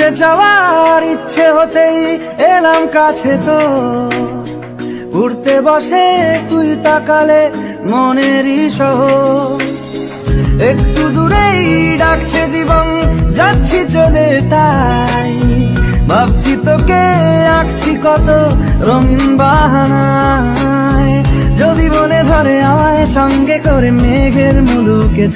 জানতে চাওয়ার ইচ্ছে হতেই এলাম কাছে তো, উড়তে বসে তুই তাকালে মনেরই শহর। একটু দূরেই ডাকছে জীবন, যাচ্ছি চলে তাই ভাবছি তোকে আঁকছি কত রঙিন বাহানায়। যদি মনে ধরে আমায় সঙ্গে করে মেঘের মুলুকে